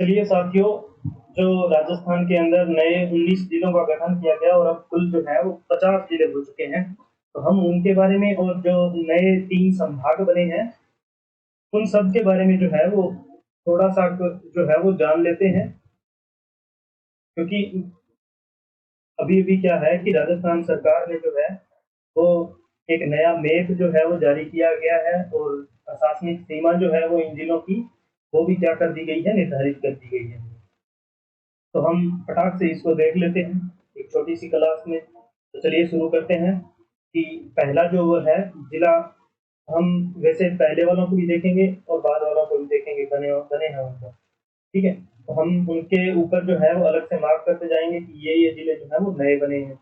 चलिए साथियों, जो राजस्थान के अंदर नए 19 जिलों का गठन किया गया और अब कुल जो है वो 50 जिले हो चुके हैं। तो हम उनके बारे में और जो नए 3 संभाग बने हैं उन सब के बारे में जो है वो थोड़ा सा जो है वो जान लेते हैं। क्योंकि अभी अभी क्या है कि राजस्थान सरकार ने जो है वो एक नया मैप जो है वो जारी किया गया है और प्रशासनिक सीमा जो है वो इन जिलों की वो भी क्या कर दी गई है, निर्धारित कर दी गई है। तो हम फटाक से इसको देख लेते हैं एक छोटी सी क्लास में। तो चलिए शुरू करते हैं कि पहला जो वो है जिला, हम वैसे पहले वालों को भी देखेंगे और बाद वालों को भी देखेंगे, बने बने हैं उनको। ठीक है, तो हम उनके ऊपर जो है वो अलग से मार्क करते जाएंगे कि ये जिले जो है वो नए बने हैं।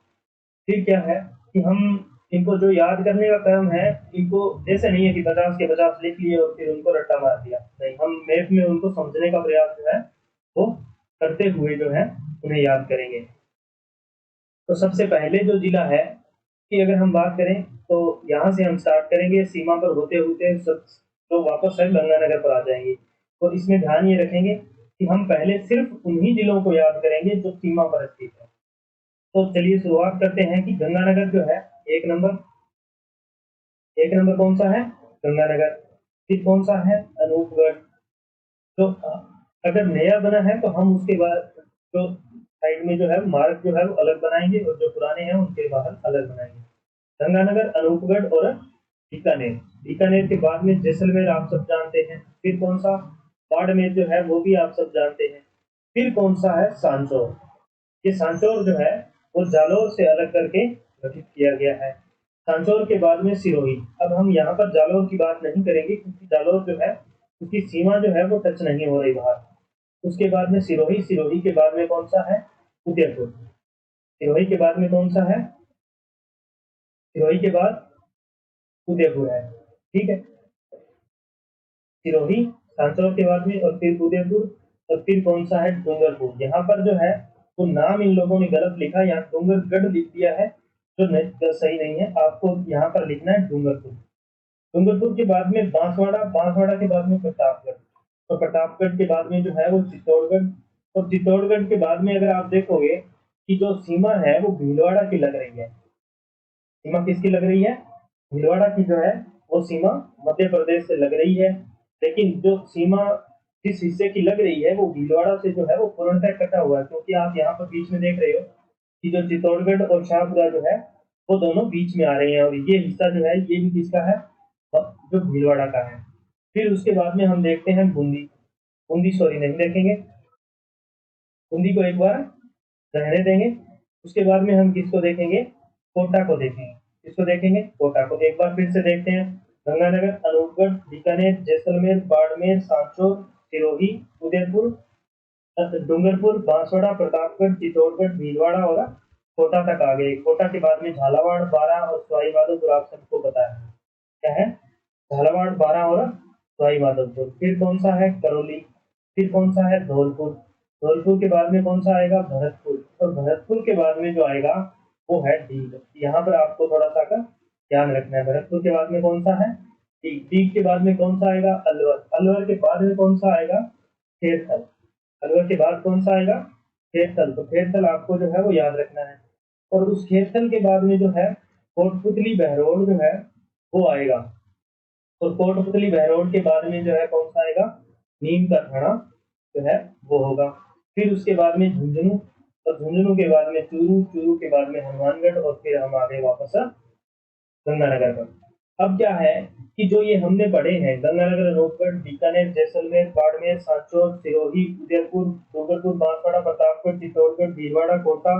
फिर क्या है कि हम इनको जो याद करने का क्रम है, इनको जैसे नहीं है कि 50 के 50 लिख लिए और फिर उनको रट्टा मार दिया, नहीं, हम मैप में उनको समझने का प्रयास जो है वो करते हुए जो है उन्हें याद करेंगे। तो सबसे पहले जो जिला है कि अगर हम बात करें तो यहाँ से हम स्टार्ट करेंगे, सीमा पर होते होते सब तो वापस है गंगानगर पर आ जाएंगे। और इसमें ध्यान ये रखेंगे कि हम पहले सिर्फ उन्हीं जिलों को याद करेंगे जो सीमा पर स्थित है। तो चलिए शुरुआत करते हैं कि गंगानगर जो है एक नंबर, एक नंबर कौन सा है? गंगानगर। फिर कौन सा है? अनूपगढ़। तो अगर नया बना है तो हम उसके बाद जो साइड में जो है मार्ग जो है वो अलग बनाएंगे और जो पुराने हैं उनके बाहर अलग बनाएंगे। गंगानगर, अनूपगढ़ और बीकानेर। बीकानेर के बाद में जैसलमेर आप सब जानते हैं। फिर कौन सा? बाड़मेर जो है वो भी आप सब जानते हैं। फिर कौन सा है? सांचौर। ये सांचौर जो है वो जालौर से अलग करके गठित किया गया है। सांचौर के बाद में सिरोही। अब हम यहाँ पर जालौर की बात नहीं करेंगे क्योंकि जालौर जो है उसकी सीमा जो है वो टच नहीं हो रही बाहर। उसके बाद में सिरोही, सिरोही के बाद में कौन सा है? उदयपुर। सिरोही के बाद में कौन सा है? सिरोही के बाद उदयपुर है। ठीक है, सिरोही, सांचौर के बाद में और फिर उदयपुर और फिर कौन सा है? डूंगरपुर। यहाँ पर जो है वो नाम इन लोगों ने गलत लिखा, यहाँ डूंगरगढ़ लिख दिया है जो नहीं, सही नहीं है। आपको यहाँ पर लिखना है डूंगरपुर। डूंगरपुर के बाद में बांसवाड़ा, बांसवाड़ा के बाद में प्रतापगढ़ और प्रतापगढ़ के बाद में जो है वो चित्तौड़गढ़। और चित्तौड़गढ़ के बाद में अगर आप देखोगे कि जो सीमा है वो भीलवाड़ा की लग रही है। सीमा किसकी लग रही है? भीलवाड़ा की जो है वो सीमा मध्य प्रदेश से लग रही है। लेकिन जो सीमा जिस हिस्से की लग रही है वो भीलवाड़ा से जो है वो पूर्णतः कटा हुआ है, क्योंकि आप यहाँ पर बीच में देख रहे हो कि जो चित्तौड़गढ़ और शाहपुरा जो है वो दोनों बीच में आ रहे हैं और ये हिस्सा जो है ये भी किसका है? जो भीलवाड़ा का है। फिर उसके बाद में हम देखते हैं बूंदी। बूंदी सॉरी नहीं देखेंगे, बूंदी को एक बार रहने देंगे। उसके बाद में हम किसको देखेंगे? कोटा को देखेंगे। किसको देखेंगे? कोटा को। एक बार फिर से देखते हैं, गंगानगर, अनूपगढ़, बीकानेर, जैसलमेर, बाड़मेर, सांचौर, सिरोही, उदयपुर, डूंगरपुर, बांसवाड़ा, प्रतापगढ़, चित्तौड़गढ़, भीलवाड़ा और कोटा तक आ गए। कोटा के बाद में झालावाड़, बारां और सवाई माधोपुर आप सबको पता है क्या है? झालावाड़, बारां और सवाई माधोपुर। फिर कौन सा है? करौली। फिर कौन सा है? धौलपुर। धौलपुर के बाद में कौन सा आएगा? भरतपुर। और भरतपुर के बाद में जो आएगा वो है दीग। यहाँ पर आपको थोड़ा सा का ध्यान रखना है। भरतपुर के बाद में कौन सा है? दीग। दीग के बाद में कौन सा आएगा? अलवर। अलवर के बाद में कौन सा आएगा? खेरथल। अलवर के बाद कौन सा आएगा? खेरथल। तो खेरथल आपको जो है वो याद रखना है। और उस खेरथल के बाद में जो है कोटपुतली बहरोड जो है वो आएगा। और कोटपुतली बहरोड के बाद में जो है कौन सा आएगा? नीम का थाना जो है वो होगा। फिर उसके बाद में झुंझुनू और झुंझुनू के बाद में चूरू, चूरू के बाद में हनुमानगढ़ और फिर हम आ गए वापस गंगानगर पर। अब क्या है कि जो ये हमने पढ़े हैं गंगानगर, अनूपगढ़, बीकानेर, जैसलमेर, बाड़मेर, सांचौर, सिरोही, उदयपुर, डूंगरपुर, बांसवाड़ा, प्रतापगढ़, चित्तौड़गढ़, भीलवाड़ा, कोटा,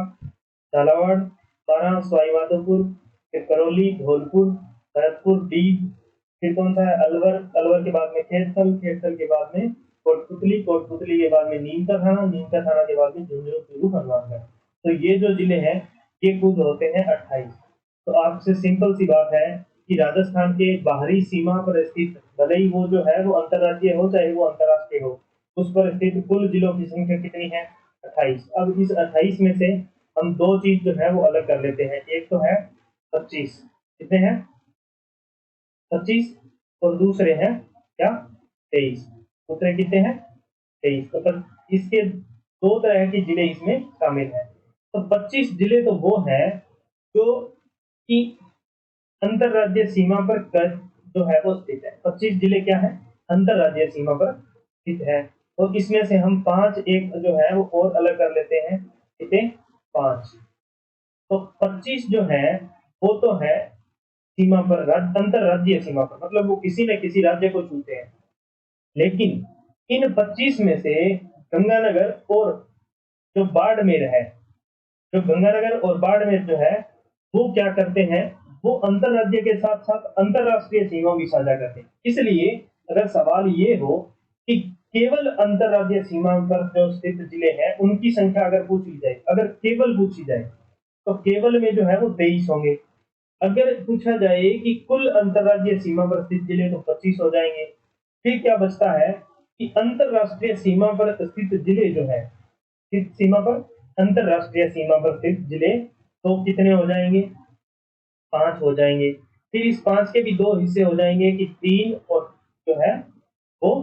झालावाड़, बारां, सवाई माधोपुर, फिर करौली, धौलपुर, भरतपुर, दीग। फिर कौन सा है? अलवर। अलवर के बाद में खेरथल। खेरथल के बाद में कोटपुतली। कोटपुतली के बाद में नीम का थाना। नीम का थाना के बाद में झुंझुनू, चूरू, हनुमानगढ़। तो ये जो जिले हैं ये कुल होते हैं 28। तो आपसे सिंपल सी बात है कि राजस्थान के बाहरी सीमा पर स्थित, भले ही वो जो है वो अंतरराज्यीय हो चाहे वो अंतरराष्ट्रीय हो, उस पर स्थित कुल जिलों की संख्या कितनी है? 28। अब इस 28 में से हम दो चीज जो है वो अलग कर लेते हैं। एक तो है 25। कितने हैं? 25। और दूसरे हैं क्या? 23। दूसरे कितने हैं? 23। तो इसके 2 तरह के जिले इसमें शामिल हैं। तो 25 जिले तो वो हैं जो कि अंतरराज्यीय सीमा पर जो है वो स्थित है। 25 जिले क्या है? अंतरराज्यीय सीमा पर स्थित है। और इसमें से हम 5 एक जो है वो और अलग कर लेते हैं। कितने? 5। तो 25 जो है वो तो है सीमा पर, अंतरराज्यीय सीमा पर, मतलब वो किसी न किसी राज्य को छूते हैं। लेकिन इन 25 में से गंगानगर और जो बाड़मेर है, जो गंगानगर और बाड़मेर जो है वो क्या करते हैं, वो अंतरराज्य के साथ साथ अंतरराष्ट्रीय सीमा भी साझा करते हैं। इसलिए अगर सवाल ये हो कि केवल अंतरराज्यीय सीमा पर जो स्थित जिले हैं उनकी संख्या अगर पूछी जाए, अगर केवल पूछी जाए तो केवल में जो है वो 23 होंगे। अगर पूछा जाए कि कुल अंतरराज्यीय सीमा पर स्थित जिले तो 25 हो जाएंगे। फिर क्या बचता है कि अंतरराष्ट्रीय सीमा पर स्थित जिले जो है, किस सीमा पर? अंतरराष्ट्रीय सीमा पर स्थित जिले तो कितने हो जाएंगे? 5 हो जाएंगे। फिर इस 5 के भी 2 हिस्से हो जाएंगे कि 3 और जो है वो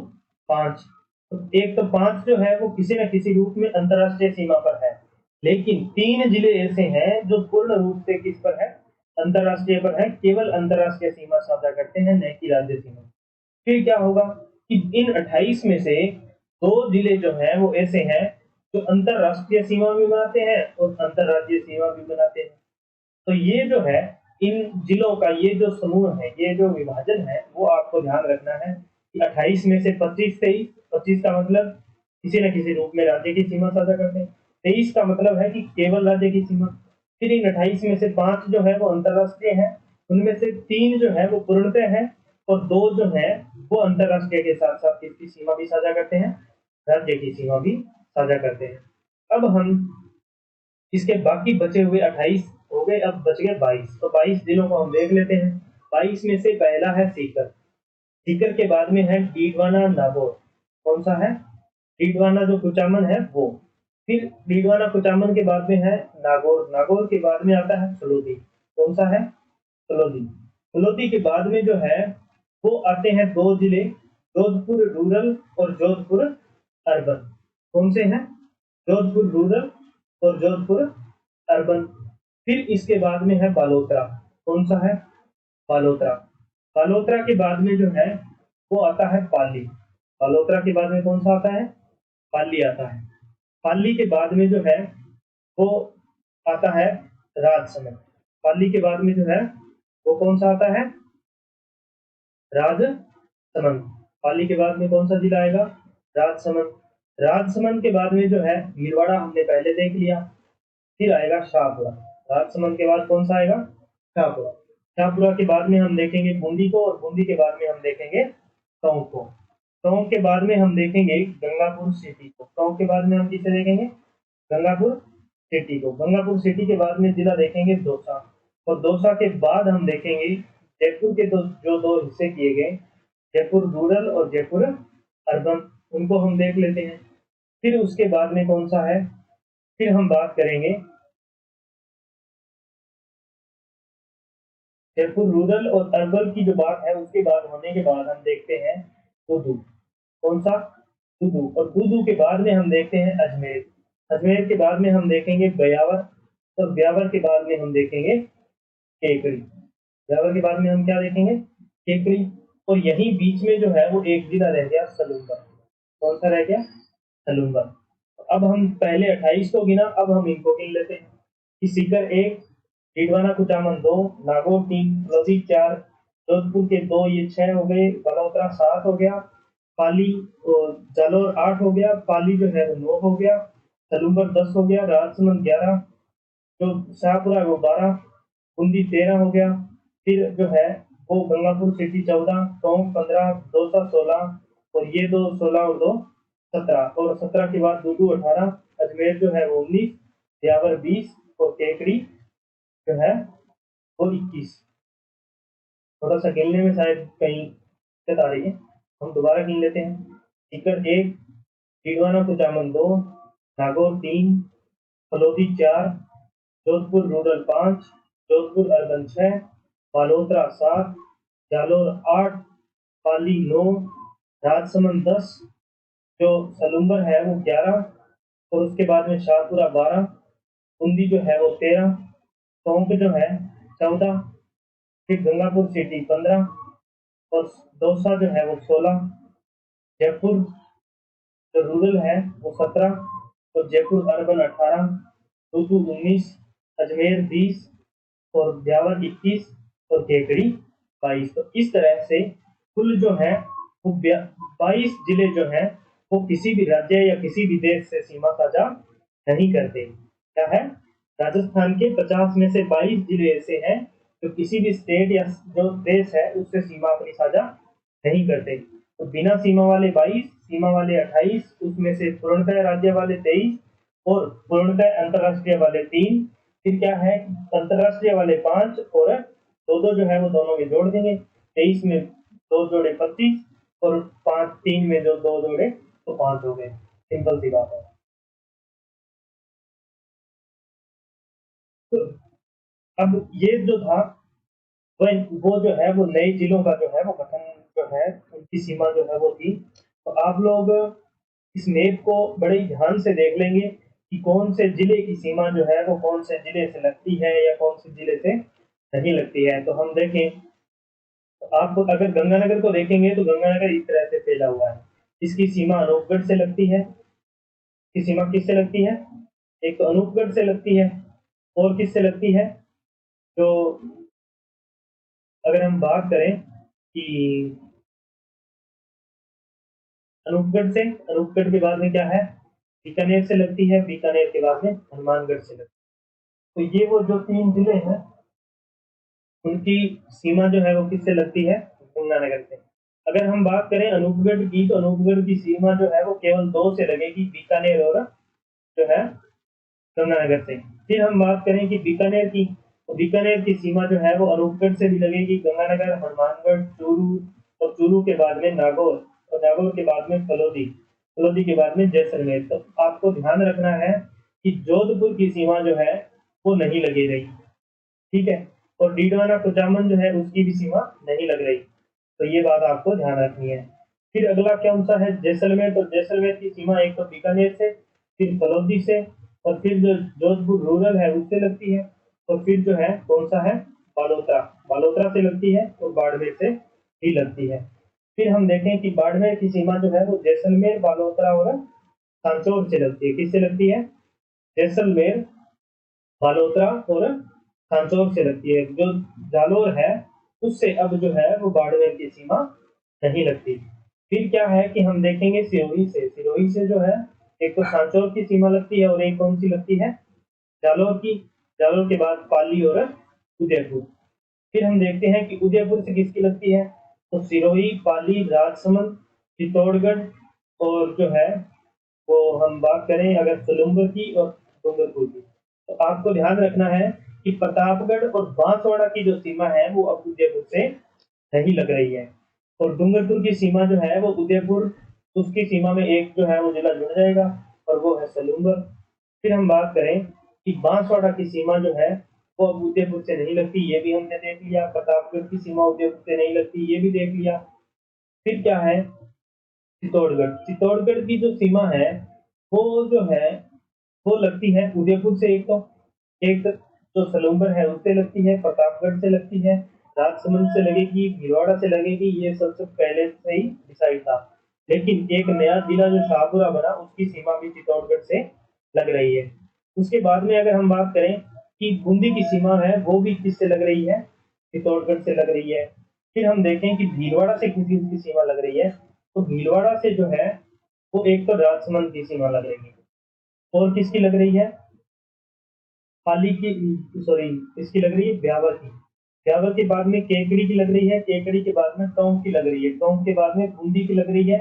5। तो एक तो 5 जो है वो किसी न किसी रूप में अंतरराष्ट्रीय सीमा पर है, लेकिन 3 जिले ऐसे हैं जो पूर्ण रूप से किस पर है? अंतरराष्ट्रीय पर है, केवल अंतरराष्ट्रीय सीमा साझा करते हैं, न कि राज्य सीमा। फिर क्या होगा कि इन 28 में से 2 जिले जो हैं वो ऐसे हैं जो अंतरराष्ट्रीय सीमा भी बनाते हैं और अंतरराज्यीय सीमा भी बनाते हैं। तो ये जो है इन जिलों का ये जो समूह है, ये जो विभाजन है, वो आपको ध्यान रखना है कि 28 में से 25 23, 25 का मतलब किसी न किसी रूप में राज्य की सीमा साझा करते हैं, 23 का मतलब है कि केवल राज्य की सीमा। फिर इन 28 में से 5 जो है वो अंतरराष्ट्रीय है, उनमें से 3 जो है वो पूर्णतः है और 2 जो है वो अंतरराष्ट्रीय के साथ साथ किसकी सीमा भी साझा करते हैं? राज्य की सीमा भी साझा करते हैं। अब हम इसके बाकी बचे हुए 28 हो गए, अब बच गए 22। तो 22 जिलों को हम देख लेते हैं। 22 में से पहला है सीकर। सीकर के बाद में है डीडवाना, नागौर। कौन सा है? डीडवाना जो कुचामन है वो। फिर डीडवाना कुचामन के बाद में है नागौर। नागौर के बाद में आता है फलोदी। कौन सा है? फलोदी। फलोदी के बाद में जो है वो आते हैं 2 जिले, जोधपुर रूरल और जोधपुर अर्बन। कौन से हैं? जोधपुर रूरल और जोधपुर अर्बन। फिर इसके बाद में है बालोतरा। कौन सा है? बालोतरा। बालोतरा के बाद में जो है वो आता है पाली। बालोतरा के बाद में कौन सा आता है? पाली आता है। पाली के बाद में जो है वो आता है राजसमंद। पाली के बाद में जो है वो कौन सा आता है? राजसमंद। पाली के बाद में कौन सा जिला आएगा? राजसमंद। राजसमंद के बाद में जो है भीलवाड़ा हमने पहले देख लिया। फिर आएगा शाहपुरा। राजसमंद के बाद कौन सा आएगा? शाहपुरा। शाहपुरा के बाद में हम देखेंगे बूंदी को और बूंदी के बाद में हम देखेंगे टोंक को। टोंक के बाद में हम देखेंगे गंगापुर सिटी को। टोंक के बाद में हम किसे देखेंगे? गंगापुर सिटी को। गंगापुर सिटी के बाद में जिला देखेंगे दौसा। और दौसा के बाद हम देखेंगे जयपुर के जो 2 हिस्से किए गए, जयपुर रूरल और जयपुर अर्बन, उनको हम देख लेते हैं। फिर उसके बाद में कौन सा है? फिर हम बात करेंगे जयपुर रूरल और अर्बन की जो बात है, उसके बाद होने के बाद हम देखते हैं दूदू। कौन सा? दूदू। और दूदू के बाद में हम देखते हैं अजमेर। अजमेर के बाद में हम देखेंगे ब्यावर। और ब्यावर के बाद में हम देखेंगे केकड़ी। ब्यावर के बाद में हम क्या देखेंगे? केकड़ी। और यही बीच में जो है वो एक जिला रह गया सलूंगा। कौन सा रह गया? सलूंगा। अब हम पहले 28 को गिना, अब हम इनको गिन लेते हैं कि सीकर 1, डीडवाना कुचामन 2, नागौर 3, फलौदी 4, जोधपुर के 2, ये 6 हो गए, बलौतरा 7 हो गया, पाली और जालौर 8 हो गया, पाली जो है वो 9 हो गया, सलूंबर 10 हो गया, राजसमंद 11, जो शाहपुरा वो 12, बूंदी 13 हो गया। फिर जो है वो गंगापुर सिटी 14, टोंक 15, दौसा 16 और ये 2 16 और 2 17, और 17 के बाद दूदू 18, अजमेर जो है वो 19, ब्यावर 20 और केकड़ी जो है वो 21। थोड़ा सा गिनने में शायद कहीं दिक्कत आ रही है, हम दोबारा गिन लेते हैं। सीकर 1, डीडवाना कुचामन 2, नागौर 3, फलौदी 4, जोधपुर रूरल 5, जोधपुर अर्बन 6, बालोतरा 7, जालौर 8, पाली 9, राजसमंद 10, जो सलूम्बर है वो 11, और उसके बाद में शाहपुरा 12, बूंदी जो है वो 13, टोंक जो है 14, फिर गंगापुर सिटी 15, और दौसा जो है वो 16, जयपुर जो रूरल है वो 17, और जयपुर अर्बन 18, टूटू 19, अजमेर 20, और ब्यावर 21, और केकड़ी 22। तो इस तरह से कुल जो है वो 22 जिले जो हैं वो किसी भी राज्य या किसी भी देश से सीमा साझा नहीं करते। क्या है? राजस्थान के 50 में से 22 जिले ऐसे हैं जो किसी भी स्टेट या जो देश है उससे सीमा अपनी साझा नहीं करते। तो बिना सीमा वाले 22, सीमा वाले 28, उसमें से पूर्णतः राज्य वाले 23, और पूर्णतः अंतरराष्ट्रीय वाले 3, फिर क्या है, अंतरराष्ट्रीय वाले 5, और दो दो जो है वो दोनों में जोड़ देंगे। 23 में 2 जोड़े 25, और 5 3 में जो 2 जोड़े तो 5 हो गए। सिंपल सी बात है। तो अब ये जो था वो जो है वो नए जिलों का जो है वो गठन जो है उनकी सीमा जो है वो थी। तो आप लोग इस मैप को बड़े ही ध्यान से देख लेंगे कि कौन से जिले की सीमा जो है वो कौन से जिले से लगती है या कौन से जिले से नहीं लगती है। तो हम देखें, तो आप अगर गंगानगर को देखेंगे तो गंगानगर इस तरह से फैला हुआ है। इसकी सीमा अनूपगढ़ से लगती है। इसकी सीमा किससे लगती है? एक तो अनूपगढ़ से लगती है, और किससे लगती है? जो अगर हम बात करें कि अनूपगढ़ के बाद में क्या है, बीकानेर से लगती है, बीकानेर के बाद में हनुमानगढ़ से लगती है। तो ये वो जो 3 जिले हैं उनकी सीमा जो है वो किससे लगती है? गंगानगर से। अगर हम बात करें अनूपगढ़ की, तो अनूपगढ़ की सीमा जो है वो केवल 2 से लगेगी, बीकानेर और जो है गंगानगर से। फिर हम बात करें कि बीकानेर की, तो बीकानेर की सीमा जो है वो अनूपगढ़ से भी लगेगी, गंगानगर, हनुमानगढ़, चूरू, और चूरू के बाद में नागौर, और नागौर के बाद में फलोदी, फलोदी के बाद में जैसलमेर। तो आपको ध्यान रखना है कि जोधपुर की सीमा जो है वो नहीं लगी रही, ठीक है, और डीडवाना कुचामन जो है उसकी भी सीमा नहीं लग रही। तो ये बात आपको ध्यान रखनी है। फिर अगला कौन सा है? जैसलमेर। तो जैसलमेर की सीमा एक तो बीकानेर से, फिर फलौदी से, और फिर जो जोधपुर रूरल है उससे लगती है, और फिर जो है कौन सा है? बालोतरा, बालोतरा से लगती है, और बाड़मेर से ही लगती है। फिर हम देखें कि बाड़मेर की सीमा जो है वो जैसलमेर, बालोतरा और सांचौर से लगती है। किससे लगती है? जैसलमेर, बालोतरा और सांचौर से लगती है। जो जालोर है उससे अब जो है वो बाड़मेर की सीमा नहीं लगती। फिर क्या है कि हम देखेंगे सिरोही से। सिरोही से जो है एक तो सांचौर की सीमा लगती है, और एक कौन सी लगती है? जालोर की। जालोर के बाद पाली और उदयपुर। फिर हम देखते हैं कि उदयपुर से किसकी लगती है? तो सिरोही, पाली, राजसमंद, चित्तौड़गढ़, और जो है वो हम बात करें अगर सलूम्बर की और डूंगरपुर की। तो आपको ध्यान रखना है कि प्रतापगढ़ और बांसवाड़ा की जो सीमा है वो अब उदयपुर से नहीं लग रही है, और डूंगरपुर की सीमा जो है वो उदयपुर, उसकी सीमा में एक जो है वो जिला जुड़ जाएगा, और वो है सलूम्बर। फिर हम बात करें कि बांसवाड़ा की सीमा जो है वो अब उदयपुर से नहीं लगती, ये भी हमने देख लिया। प्रतापगढ़ की सीमा उदयपुर से नहीं लगती, ये भी देख लिया। फिर क्या है? चित्तौड़गढ़। चित्तौड़गढ़ की जो सीमा है वो जो है वो लगती है उदयपुर से, एक जो सलूम्बर है उससे लगती है, प्रतापगढ़ से लगती है, राजसमंद से लगेगी, भीलवाड़ा से लगेगी। ये सबसे पहले से ही डिसाइड था। लेकिन एक नया जिला जो शाहपुरा बना उसकी सीमा भी चित्तौड़गढ़ से लग रही है। उसके बाद में अगर हम बात करें कि बूंदी की सीमा है वो भी किससे लग रही है? चित्तौड़गढ़ से लग रही है। फिर हम देखें कि भीलवाड़ा से किसी की सीमा लग रही है, तो भीलवाड़ा से जो है वो एक तो राजसमंद की सीमा लग रही है, और किसकी लग रही है? पाली की, सॉरी, इसकी लग रही है ब्यावर की। ब्यावर के बाद में केकड़ी की लग रही है, केकड़ी के बाद में टोंक की लग रही है, टोंक के बाद में बूंदी की लग रही है,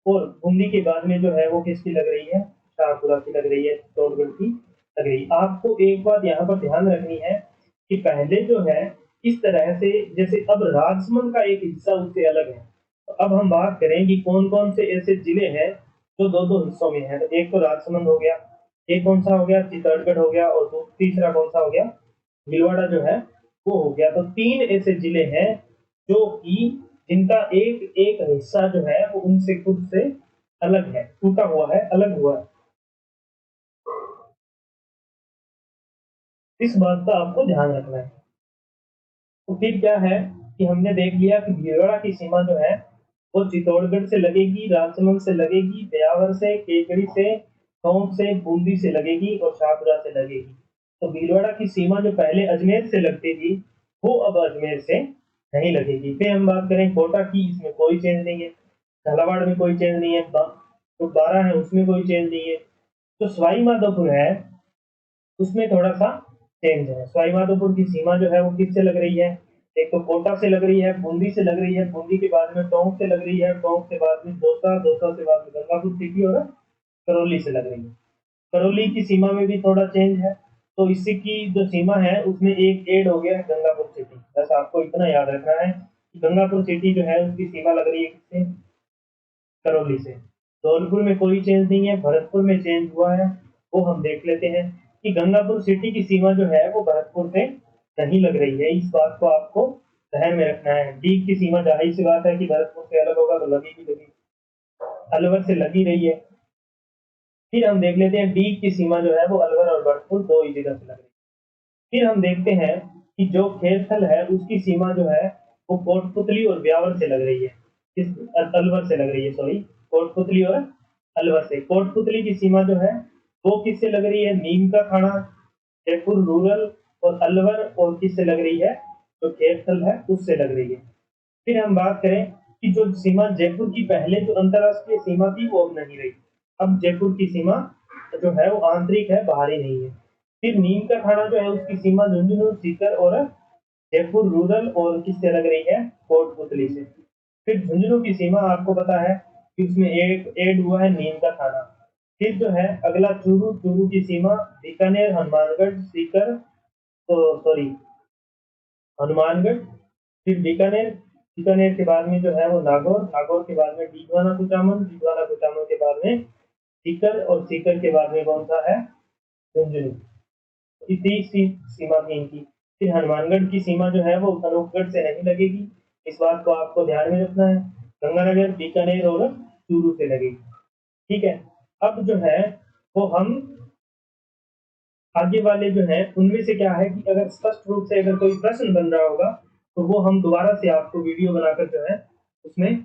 और बूंदी के बाद में जो है वो किसकी लग रही है? शाहपुरा की लग रही है, चित्तौड़गढ़ की लग रही है। आपको एक बात यहाँ पर ध्यान रखनी है कि पहले जो है इस तरह से, जैसे अब राजसमंद का एक हिस्सा उससे अलग है। तो अब हम बात करें कि कौन कौन से ऐसे जिले हैं जो दो दो हिस्सों में है। तो एक तो राजसमंद हो गया, एक कौन सा हो गया? चित्तौड़गढ़ हो गया, और तीसरा कौन सा हो गया? भीलवाड़ा जो है वो हो गया। तो 3 ऐसे जिले हैं जो कि जिनका एक एक हिस्सा जो है वो उनसे खुद से अलग है, टूटा हुआ है, अलग हुआ है। इस बात का आपको ध्यान रखना है। तो फिर क्या है कि हमने देख लिया कि भीलवाड़ा की सीमा जो है वो चित्तौड़गढ़ से लगेगी, राजसमंद से लगेगी, ब्यावर से, केकड़ी से, टोंक से, बूंदी से लगेगी और शाहपुरा से लगेगी। तो भीलवाड़ा की सीमा जो पहले अजमेर से लगती थी वो अब अजमेर से नहीं लगेगी। फिर हम बात करें कोटा की, इसमें कोई चेंज नहीं है। झालावाड़ में कोई चेंज नहीं है, तो 12 है उसमें कोई चेंज नहीं है। तो सवाई माधोपुर है उसमें थोड़ा सा चेंज है। सवाई माधोपुर की सीमा जो है वो किससे लग रही है? एक तो कोटा से लग रही है, बूंदी से लग रही है, बूंदी के बाद में टोंक से लग रही है, टोंक से बाद में दौसा, दौसा से बाद में गंगापुर सिटी और करौली से लग रही है। करौली की सीमा में भी थोड़ा चेंज है। तो इसी की जो सीमा है उसमें एक ऐड हो गया है गंगापुर सिटी। बस आपको इतना याद रखना है कि गंगापुर सिटी जो है उसकी सीमा लग रही है किससे? करौली से। धौलपुर में कोई चेंज नहीं है, भरतपुर में चेंज हुआ है। वो हम देख लेते हैं कि गंगापुर सिटी की सीमा जो है वो भरतपुर से नहीं लग रही है। इस बात को आपको ध्यान में रखना है। डी की सीमा जाहिर सी बात है कि भरतपुर से अलग होगा तो लगी, अलवर से लगी रही है। फिर हम देख लेते हैं डी की सीमा जो है वो अलवर और भरतपुर दो ही जगह से लग रही है। फिर हम देखते हैं कि जो खेरथल है उसकी सीमा जो है वो कोटपुतली और ब्यावर से लग रही है। किस अलवर से लग रही है, सॉरी, कोटपुतली और अलवर से। कोटपुतली की सीमा जो है वो किससे लग रही है? नीम का खाना, जयपुर रूरल और अलवर, और किससे लग रही है? जो खेरथल है उससे लग रही है। फिर हम बात करें कि जो सीमा जयपुर की पहले जो अंतरराष्ट्रीय सीमा थी वो अब नहीं रही। अब जयपुर की सीमा जो है वो आंतरिक है, बाहरी नहीं है। फिर नीम का खाना जो है उसकी सीमा झुंझुनू, सीकर और जयपुर रूरल और किससे लग रही है? कोटपुतली से। फिर झुंझुनू की सीमा आपको पता है कि उसमें एक ऐड हुआ है नीम का खाना। फिर जो है अगला चूरू, चूरू की सीमा बीकानेर, हनुमानगढ़, सीकर, तो सॉरी, हनुमानगढ़, फिर बीकानेर, बीकानेर के बाद में जो है वो नागौर, नागौर के बाद में डीडवाना कुचामन, डीडवाना कुचामन के बाद में सीकर, और सीकर के बाद में कौन सा है? झुंझुनू। ये 30 सीमा थी इनकी। फिर हनुमानगढ़ की सीमा जो है वो अनूपगढ़ से नहीं लगेगी। इस बात को आपको ध्यान में रखना है। गंगानगर, बीकानेर और चूरू से लगेगी। ठीक है। अब जो है वो हम आगे वाले जो है उनमें से क्या है कि अगर स्पष्ट रूप से अगर कोई प्रश्न बन रहा होगा तो वो हम दोबारा से आपको वीडियो बनाकर जो है उसमें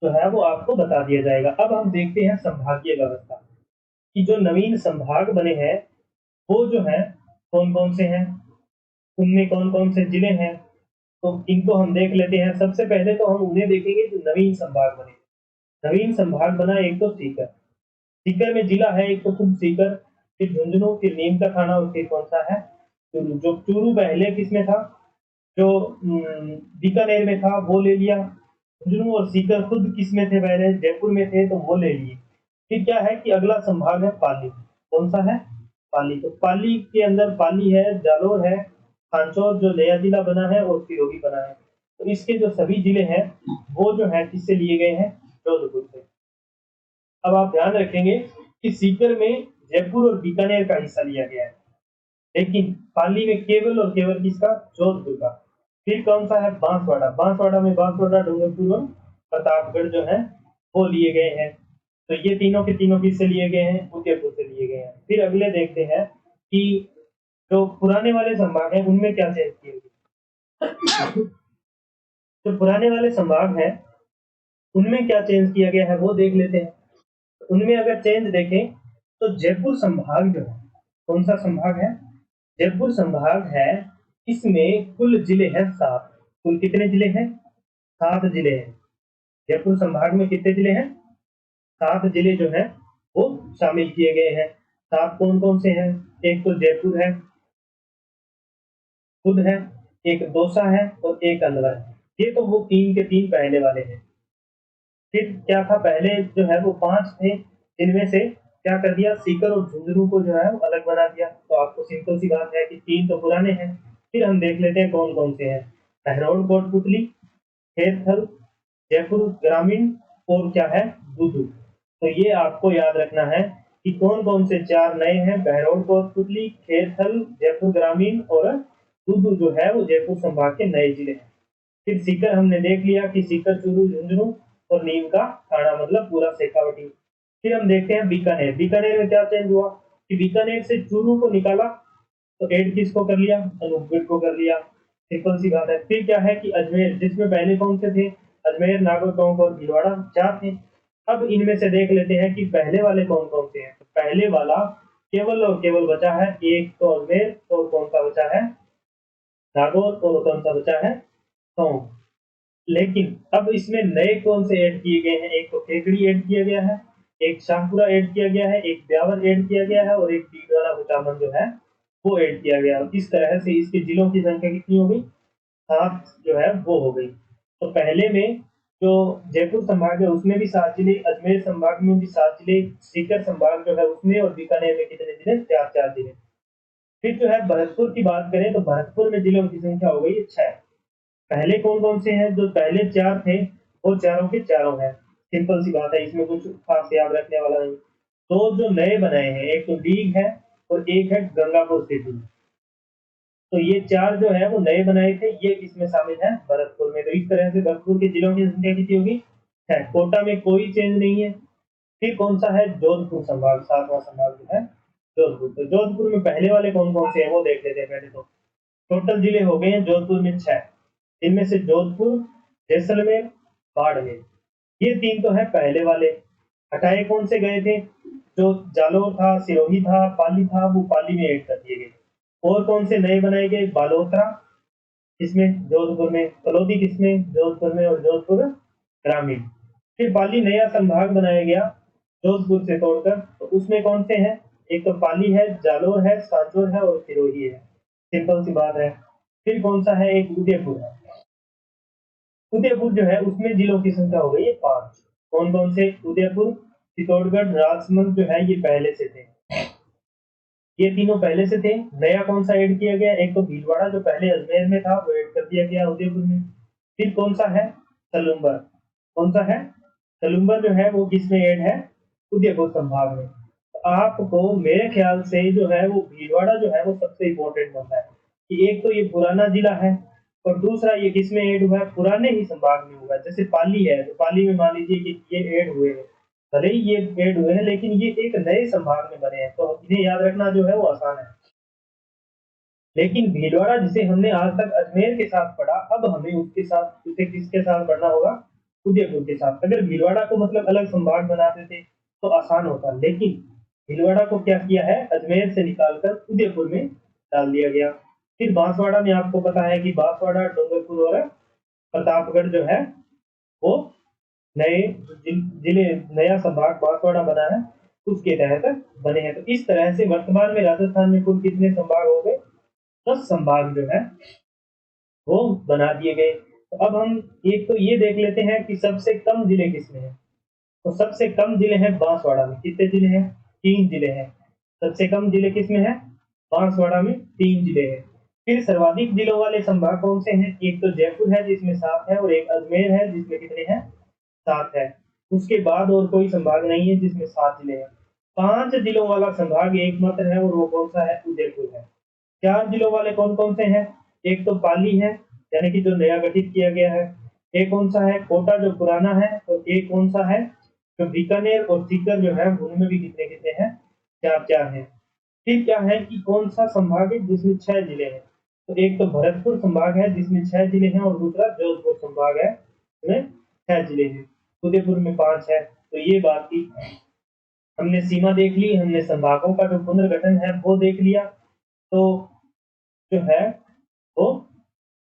जो है वो आपको बता दिया जाएगा। अब हम देखते हैं संभागीय व्यवस्था कि जो नवीन संभाग बने हैं वो जो है कौन कौन से हैं, उनमें कौन कौन से जिले हैं। तो इनको हम देख लेते हैं। सबसे पहले तो हम उन्हें देखेंगे जो नवीन संभाग बने। नवीन संभाग बना एक तो सीकर। सीकर में जिला है एक तो खुद सीकर, फिर झुंझुनू, फिर नीम का खाना और फिर कौन सा है? चूरू। जो चूरू पहले किसमें था? जो बीकानेर में था वो ले लिया। झुंझुनू और सीकर खुद किसमें थे? पहले जयपुर में थे तो वो ले लिए। फिर क्या है कि अगला संभाग है पाली। कौन सा है? पाली। तो पाली के अंदर पाली है, जालोर है, सांचौर जो नया जिला बना है और सिरोही बना है। तो इसके जो सभी जिले हैं वो जो है किससे लिए गए हैं? जोधपुर से। अब आप ध्यान रखेंगे कि सीकर में जयपुर और बीकानेर का हिस्सा लिया गया है, लेकिन पाली में केवल और केवल किसका? जोधपुर का। फिर कौन सा है? बांसवाड़ा। बांसवाड़ा में बांसवाड़ा, डूंगरपुर और प्रतापगढ़ जो है वो लिए गए हैं। तो ये तीनों के तीनों किससे लिए गए हैं? उदयपुर से लिए गए हैं। फिर अगले देखते हैं कि जो पुराने वाले संभाग हैं उनमें क्या चेंज किए गए। जो पुराने वाले संभाग हैं उनमें क्या चेंज किया गया है वो देख लेते हैं। उनमें अगर चेंज देखें तो जयपुर संभाग जो है, कौन सा संभाग है? जयपुर संभाग है। इसमें कुल जिले हैं 7। कुल कितने जिले हैं? 7 जिले हैं। जयपुर संभाग में कितने जिले हैं? 7 जिले जो हैं वो शामिल किए गए हैं। 7 कौन कौन से हैं? एक तो जयपुर है, खुद है, एक दौसा है और एक अलवर है। ये तो वो 3 के 3 पहले वाले हैं। फिर क्या था? पहले जो है वो 5 थे, जिनमें से क्या कर दिया? सीकर और झुंझुनू को जो है वो अलग बना दिया। तो आपको सिंपल सी बात है कि 3 तो पुराने हैं। फिर हम देख लेते हैं कौन कौन से हैं। बहरौल, कोटपुतली, खेरथल, जयपुर ग्रामीण और क्या है? दूदू। तो ये आपको याद रखना है कि कौन कौन से 4 नए हैं। बहरौल, कोटपुतली, खेरथल, जयपुर ग्रामीण और दूदू जो है वो जयपुर संभाग के नए जिले हैं। फिर सीकर हमने देख लिया कि सीकर, चूरू, झुंझुनू और नीम का खाना मतलब पूरा शेखावटी। फिर हम देखते हैं बीकानेर। बीकानेर में क्या चेंज हुआ कि बीकानेर से चूरू को निकाला, तो ऐड किसको कर लिया, अनूपगढ़ को कर लिया, सिंपल सी बात है। फिर क्या है कि अजमेर, जिसमें पहले कौन से थे, अजमेर, नागौर, टोंक और भीलवाड़ा 4 थे। अब इनमें से देख लेते हैं कि पहले वाले कौन कौन से हैं। तो पहले वाला केवल और केवल बचा है एक तो अजमेर, और कौन सा बचा है, नागौर, और कौन सा बचा है, टोंक। लेकिन अब इसमें नए कौन से ऐड किए गए हैं, एक तो केकड़ी ऐड किया गया है, एक शाहपुरा ऐड किया गया है, एक ब्यावर ऐड किया गया है, और एक डीडवाना कुचामन जो है वो ऐड किया गया है। इस तरह से इसके जिलों की संख्या कितनी हो गई, 7 जो है वो हो गई। तो पहले में जो जयपुर संभाग है उसमें भी 7 जिले, अजमेर संभाग में भी 7 जिले, सीकर संभाग जो है उसमें और बीकानेर में कितने जिले, 4 जिले। फिर जो है भरतपुर की बात करें तो भरतपुर में जिलों की संख्या हो गई 6। पहले कौन कौन से हैं, जो पहले 4 थे वो चारों के चारों हैं, सिंपल सी बात है, इसमें कुछ खास याद रखने वाला नहीं। तो जो नए बनाए हैं, एक तो डीग है और एक है गंगापुर सिटी। तो ये 4 जो है वो नए बनाए थे, ये इसमें शामिल है भरतपुर में। तो इस तरह से भरतपुर के जिलों की संख्या कितनी होगी, है। कोटा में कोई चेंज नहीं है। फिर कौन सा है, जोधपुर संभाग, 7वां संभाग जो है जोधपुर। तो जोधपुर में पहले वाले कौन कौन से हैं वो देख लेते हैं पहले। तो टोटल जिले हो गए हैं जोधपुर में 6, इनमें से जोधपुर, जैसलमेर, बाड़मेर, ये 3 तो है पहले वाले। हटाए कौन से गए थे, जो जालोर था, सिरोही था, पाली था, वो पाली में ऐड कर दिए गए। और कौन से नए बनाए गए, बालोतरा किसमें, जोधपुर में, तलोदी किसमें, जोधपुर में, और जोधपुर ग्रामीण। फिर पाली नया संभाग बनाया गया जोधपुर से तोड़कर, तो उसमें कौन से हैं, एक तो पाली है, जालोर है, सांचौर है और सिरोही है, सिंपल सी बात है। फिर कौन सा है, एक उदयपुर है। उदयपुर जो है उसमें जिलों की संख्या हो गई है 5। कौन कौन से, उदयपुर, चित्तौड़गढ़, राजसमंद जो है ये पहले से थे, ये तीनों पहले से थे। नया कौन सा ऐड किया गया, एक तो भीलवाड़ा जो पहले अजमेर में था वो ऐड कर दिया गया उदयपुर में। फिर कौन सा है, सलूम्बर, कौन सा है, सलूम्बर जो है वो किसमें ऐड है, उदयपुर संभाग में। तो आपको मेरे ख्याल से जो है वो भीलवाड़ा जो है वो सबसे इम्पोर्टेंट बनता है कि एक तो ये पुराना जिला है, और दूसरा ये किसमें ऐड हुआ है, पुराने ही संभाग में हुआ है। जैसे पाली है तो पाली में मान लीजिए कि ये ऐड हुए हैं, भले ही ये ऐड हुए हैं लेकिन ये एक नए संभाग में बने हैं, तो इन्हें याद रखना जो है वो आसान है। लेकिन भीलवाड़ा जिसे हमने आज तक अजमेर के साथ पढ़ा, अब हमें उसके साथ, उसे किसके साथ पढ़ना होगा, उदयपुर के साथ। अगर भीलवाड़ा को मतलब अलग संभाग बना देते तो आसान होता, लेकिन भीलवाड़ा को क्या किया है, अजमेर से निकालकर उदयपुर में डाल दिया गया। फिर बांसवाड़ा में आपको पता है कि बांसवाड़ा, डूंगरपुर और प्रतापगढ़ जो है वो नए जिले, नया संभाग बांसवाड़ा बना है, उसके तहत बने हैं। तो इस तरह से वर्तमान में राजस्थान में कुल कितने संभाग हो गए, 10 संभाग जो है वो बना दिए गए। तो अब हम एक तो ये देख लेते हैं कि सबसे कम जिले किसमें हैं। तो सबसे कम जिले हैं बांसवाड़ा में, कितने जिले हैं, 3 जिले हैं। सबसे कम जिले किसमें है, बांसवाड़ा में 3 जिले हैं। फिर सर्वाधिक जिलों वाले संभाग कौन से हैं, एक तो जयपुर है जिसमें 7 है, और एक अजमेर है जिसमें कितने हैं, 7 है। उसके बाद और कोई संभाग नहीं है जिसमें 7 जिले हैं। 5 जिलों वाला संभाग एकमात्र है, और वो कौन सा है, उदयपुर है। 4 जिलों वाले कौन कौन से हैं, एक तो पाली है यानी कि जो नया गठित किया गया है, एक कौन सा है, कोटा जो पुराना है, और एक कौन सा है जो बीकानेर और सीकर जो है उनमें भी कितने कितने हैं, 4 हैं। फिर क्या है कि कौन सा संभाग है जिसमें 6 जिले हैं। तो एक तो भरतपुर संभाग है जिसमें 6 जिले हैं, और दूसरा जोधपुर संभाग है जिसमें 6 जिले हैं। उदयपुर में 5 है। तो ये बात थी, हमने सीमा देख ली, हमने संभागों का जो पुनर्गठन है वो देख लिया। तो जो है वो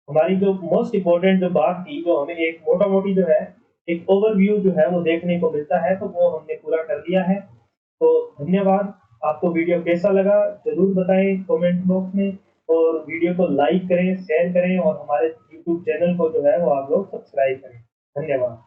हमारी जो मोस्ट इम्पोर्टेंट जो बात थी, जो हमें एक मोटा मोटी जो है एक ओवरव्यू जो है वो देखने को मिलता है, तो वो हमने पूरा कर लिया है। तो धन्यवाद। आपको वीडियो कैसा लगा जरूर बताएं कमेंट बॉक्स में, और वीडियो को लाइक करें, शेयर करें, और हमारे यूट्यूब चैनल को जो है वो आप लोग सब्सक्राइब करें। धन्यवाद।